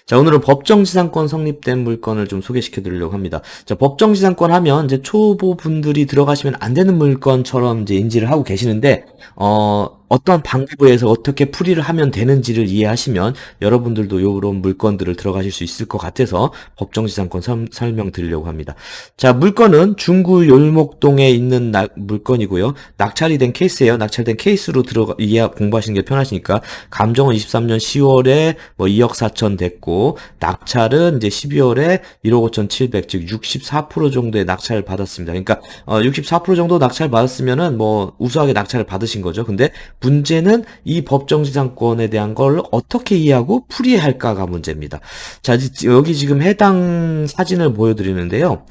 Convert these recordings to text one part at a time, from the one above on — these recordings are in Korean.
자, 오늘은 법정지상권 성립된 물건을 좀 소개시켜 드리려고 합니다. 자, 법정지상권 하면 이제 초보분들이 들어가시면 안 되는 물건처럼 이제 인지를 하고 계시는데, 어떤 방법에 의해서 어떻게 풀이를 하면 되는지를 이해하시면 여러분들도 이런 물건들을 들어가실 수 있을 것 같아서 법정지상권 설명드리려고 합니다. 자, 물건은 중구 율목동에 있는 물건이고요. 낙찰이 된 케이스예요. 낙찰된 케이스로 공부하시는 게 편하시니까 감정은 23년 10월에 뭐 2억 4천 됐고 낙찰은 이제 12월에 1억 5천 7백 즉 64% 정도의 낙찰을 받았습니다. 그러니까 64% 정도 낙찰 받았으면은 뭐 우수하게 낙찰을 받으신 거죠. 근데 문제는 이 법정지상권에 대한 걸 어떻게 이해하고 풀이할까가 문제입니다. 자, 여기 지금 해당 사진을 보여드리는데요.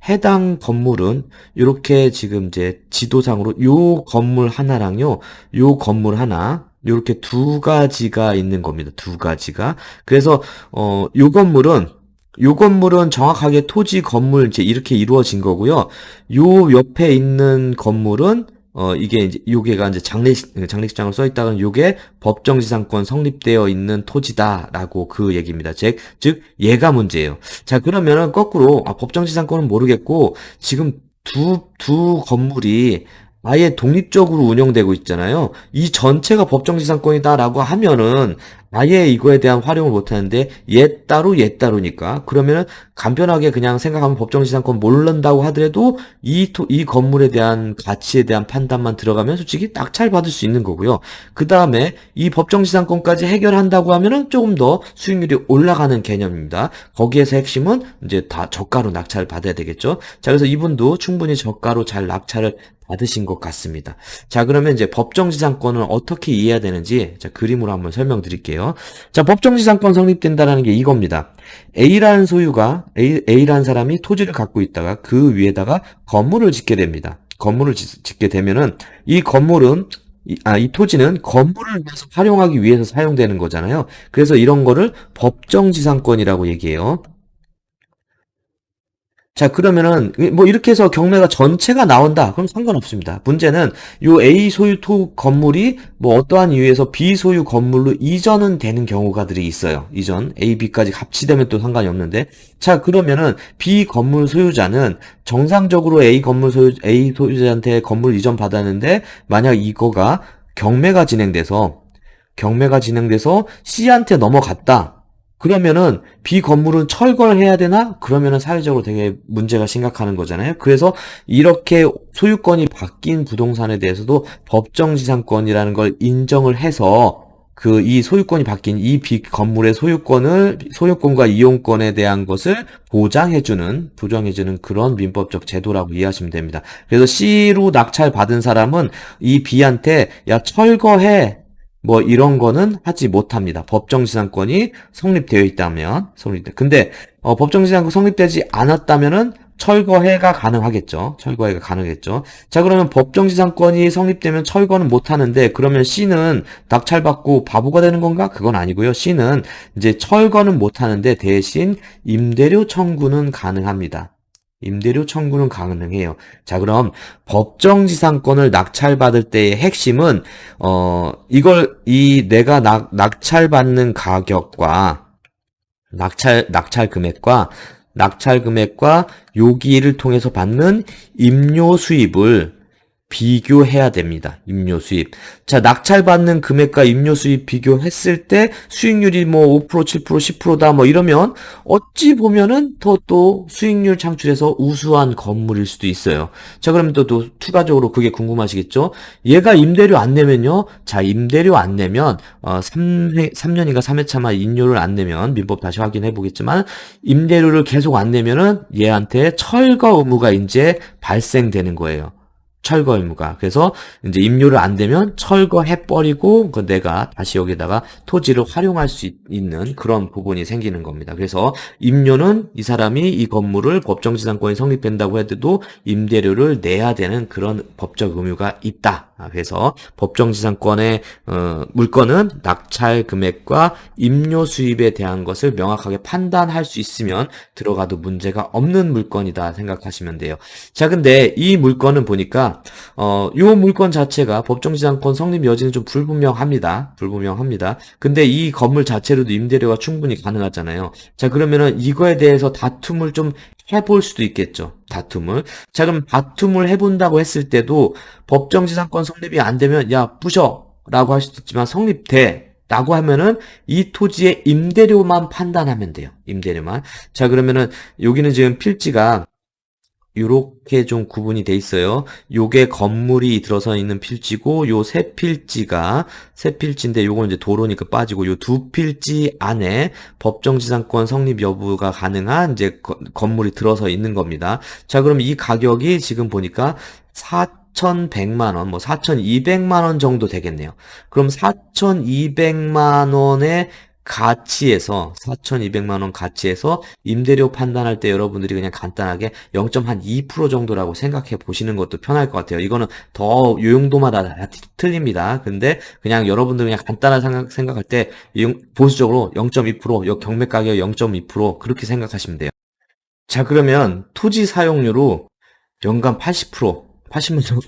해당 건물은 이렇게 지금 이제 지도상으로 요 건물 하나랑요, 요 건물 하나, 요렇게 두 가지가 있는 겁니다. 두 가지가. 그래서 요 건물은 정확하게 토지 건물 이제 이렇게 이루어진 거고요. 요 옆에 있는 건물은 이게 이제 요게가 이제 장례식장으로 써 있다가 요게 법정지상권 성립되어 있는 토지다라고 그 얘기입니다. 즉 얘가 문제예요. 자, 그러면은 거꾸로 법정지상권은 모르겠고 지금 두 건물이 아예 독립적으로 운영되고 있잖아요. 이 전체가 법정지상권이다라고 하면은 아예 이거에 대한 활용을 못 하는데 얘 따로 얘 따로니까 그러면은 간편하게 그냥 생각하면 법정지상권 모른다고 하더라도 이 건물에 대한 가치에 대한 판단만 들어가면 솔직히 낙찰받을 수 있는 거고요. 그 다음에 이 법정지상권까지 해결한다고 하면은 조금 더 수익률이 올라가는 개념입니다. 거기에서 핵심은 이제 다 저가로 낙찰을 받아야 되겠죠. 자, 그래서 이분도 충분히 저가로 잘 낙찰을 받으신 것 같습니다. 자, 그러면 이제 법정지상권을 어떻게 이해해야 되는지 자, 그림으로 한번 설명드릴게요. 자, 법정지상권 성립된다라는 게 이겁니다. A라는 소유가 A라는 사람이 토지를 갖고 있다가 그 위에다가 건물을 짓게 됩니다. 건물을 짓게 되면은 이 건물은 이 토지는 건물을 활용하기 위해서 사용되는 거잖아요. 그래서 이런 거를 법정지상권이라고 얘기해요. 자, 그러면은 뭐 이렇게 해서 경매가 전체가 나온다. 그럼 상관없습니다. 문제는 요 A 소유 건물이 뭐 어떠한 이유에서 B 소유 건물로 이전은 되는 경우가들이 있어요. 이전 A, B까지 합치되면 또 상관이 없는데. 자, 그러면은 B 건물 소유자는 정상적으로 A 소유자한테 건물 이전 받았는데 만약 이거가 경매가 진행돼서 C한테 넘어갔다. 그러면은 B 건물은 철거를 해야 되나? 그러면은 사회적으로 되게 문제가 심각한 거잖아요. 그래서 이렇게 소유권이 바뀐 부동산에 대해서도 법정지상권이라는 걸 인정을 해서 이 소유권이 바뀐 이 B 건물의 소유권과 이용권에 대한 것을 보장해주는 그런 민법적 제도라고 이해하시면 됩니다. 그래서 C로 낙찰 받은 사람은 이 B한테 야 철거해 뭐 이런 거는 하지 못합니다. 법정지상권이 성립되어 있다면 근데 법정지상권 성립되지 않았다면은 철거해가 가능하겠죠. 자, 그러면 법정지상권이 성립되면 철거는 못 하는데 그러면 C는 낙찰받고 바보가 되는 건가? 그건 아니고요. C는 이제 철거는 못 하는데 대신 임대료 청구는 가능합니다. 임대료 청구는 가능해요. 자, 그럼 법정지상권을 낙찰받을 때의 핵심은 내가 낙찰받는 가격과 낙찰 금액과 여기를 통해서 받는 임료 수입을 비교해야 됩니다. 임료 수입. 자, 낙찰받는 금액과 임료 수입 비교했을 때 수익률이 뭐 5%, 7%, 10%다 뭐 이러면 어찌 보면은 또 수익률 창출에서 우수한 건물일 수도 있어요. 자, 그러면 또 추가적으로 그게 궁금하시겠죠? 얘가 임대료 안 내면요. 자, 임대료 안 내면 3년인가 3회차만 임료를 안 내면 민법 다시 확인해 보겠지만 임대료를 계속 안 내면은 얘한테 철거 의무가 이제 발생되는 거예요. 철거 의무가. 그래서 이제 임료를 안 되면 철거해버리고 내가 다시 여기다가 토지를 활용할 수 있는 그런 부분이 생기는 겁니다. 그래서 임료는 이 사람이 이 건물을 법정지상권이 성립된다고 해도 임대료를 내야 되는 그런 법적 의무가 있다. 그래서 법정지상권의 물건은 낙찰 금액과 임료 수입에 대한 것을 명확하게 판단할 수 있으면 들어가도 문제가 없는 물건이다 생각하시면 돼요. 자, 근데 이 물건은 보니까 요 물건 자체가 법정지상권 성립 여지는 좀 불분명합니다. 근데 이 건물 자체로도 임대료가 충분히 가능하잖아요. 자, 그러면은 이거에 대해서 다툼을 좀 해볼 수도 있겠죠. 다툼을. 자, 그럼 다툼을 해본다고 했을 때도 법정지상권 성립이 안 되면 야 부셔 라고 할 수도 있지만 성립돼 라고 하면은 이 토지의 임대료만 판단하면 돼요. 임대료만. 자, 그러면은 여기는 지금 필지가 요렇게 좀 구분이 돼 있어요. 요게 건물이 들어서 있는 필지고 요 세 필지인데 요건 이제 도로니까 빠지고 요 두 필지 안에 법정지상권 성립 여부가 가능한 이제 건물이 들어서 있는 겁니다. 자, 그럼 이 가격이 지금 보니까 4,100만 원, 뭐 4,200만 원 정도 되겠네요. 그럼 4,200만 원의 가치에서 4,200만 원 가치에서 임대료 판단할 때 여러분들이 그냥 간단하게 0.2% 정도라고 생각해 보시는 것도 편할 것 같아요. 이거는 더 요용도마다 다 틀립니다. 근데 그냥 여러분들 그냥 간단한 생각할 때 보수적으로 0.2%, 요 경매 가격 0.2% 그렇게 생각하시면 돼요. 자, 그러면 토지 사용료로 연간 80만 원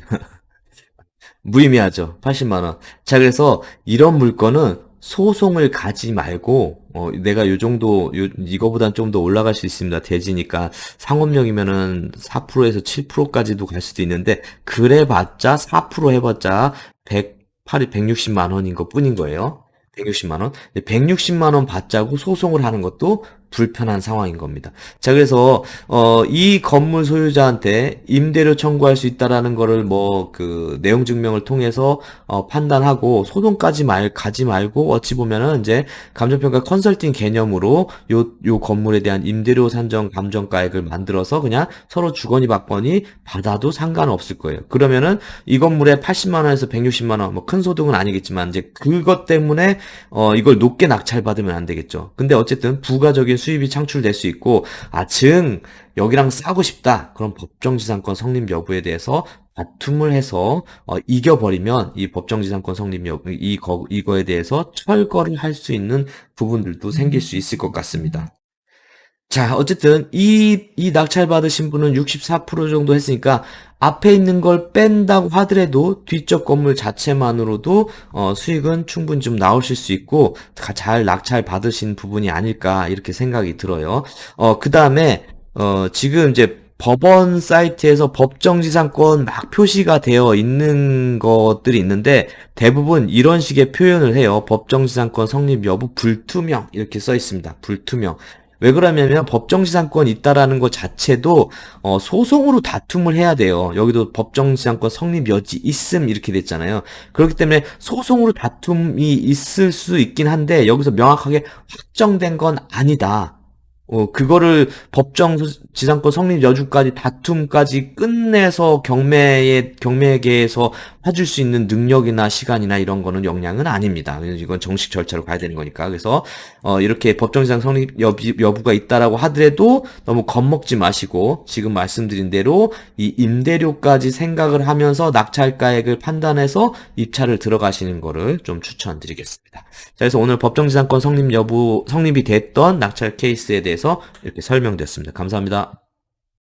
무의미하죠. 80만 원. 자, 그래서 이런 물건은 소송을 가지 말고 내가 요 정도 이거보단 좀 더 올라갈 수 있습니다. 대지니까 상업용이면은 4%에서 7%까지도 갈 수도 있는데 그래봤자 4% 해봤자 160만 원인 것 뿐인 거예요. 160만 원. 160만 원 받자고 소송을 하는 것도 불편한 상황인 겁니다. 자, 그래서 이 건물 소유자한테 임대료 청구할 수 있다라는 거를 뭐 그 내용 증명을 통해서 판단하고 소송까지 가지 말고 어찌 보면은 이제 감정평가 컨설팅 개념으로 요 건물에 대한 임대료 산정 감정가액을 만들어서 그냥 서로 주거니 받거니 받아도 상관없을 거예요. 그러면은 이 건물에 80만 원에서 160만 원, 뭐 큰 소득은 아니겠지만 이제 그것 때문에 이걸 높게 낙찰받으면 안 되겠죠. 근데 어쨌든 부가적인 수입이 창출될 수 있고, 여기랑 싸고 싶다. 그럼 법정지상권 성립 여부에 대해서 다툼을 해서 이겨버리면 이 법정지상권 성립 여부 이거에 대해서 철거를 할 수 있는 부분들도 생길 수 있을 것 같습니다. 자, 어쨌든 이 낙찰 받으신 분은 64% 정도 했으니까 앞에 있는 걸 뺀다고 하더라도 뒤쪽 건물 자체만으로도 수익은 충분히 좀 나오실 수 있고 잘 낙찰 받으신 부분이 아닐까 이렇게 생각이 들어요. 그다음에 지금 이제 법원 사이트에서 법정지상권 막 표시가 되어 있는 것들이 있는데 대부분 이런 식의 표현을 해요. 법정지상권 성립 여부 불투명 이렇게 써 있습니다. 불투명. 왜 그러냐면 법정지상권 있다라는 것 자체도 소송으로 다툼을 해야 돼요. 여기도 법정지상권 성립 여지 있음 이렇게 됐잖아요. 그렇기 때문에 소송으로 다툼이 있을 수 있긴 한데 여기서 명확하게 확정된 건 아니다. 그거를 법정지상권 성립 여주까지 다툼까지 끝내서 경매계에서 해줄 수 있는 능력이나 시간이나 이런 거는 역량은 아닙니다. 이건 정식 절차로 가야 되는 거니까. 그래서 이렇게 법정지상 성립 여부가 있다라고 하더라도 너무 겁먹지 마시고 지금 말씀드린 대로 이 임대료까지 생각을 하면서 낙찰가액을 판단해서 입찰을 들어가시는 거를 좀 추천드리겠습니다. 자, 그래서 오늘 법정지상권 성립이 됐던 낙찰 케이스에 대해서 이렇게 설명드렸습니다. 감사합니다.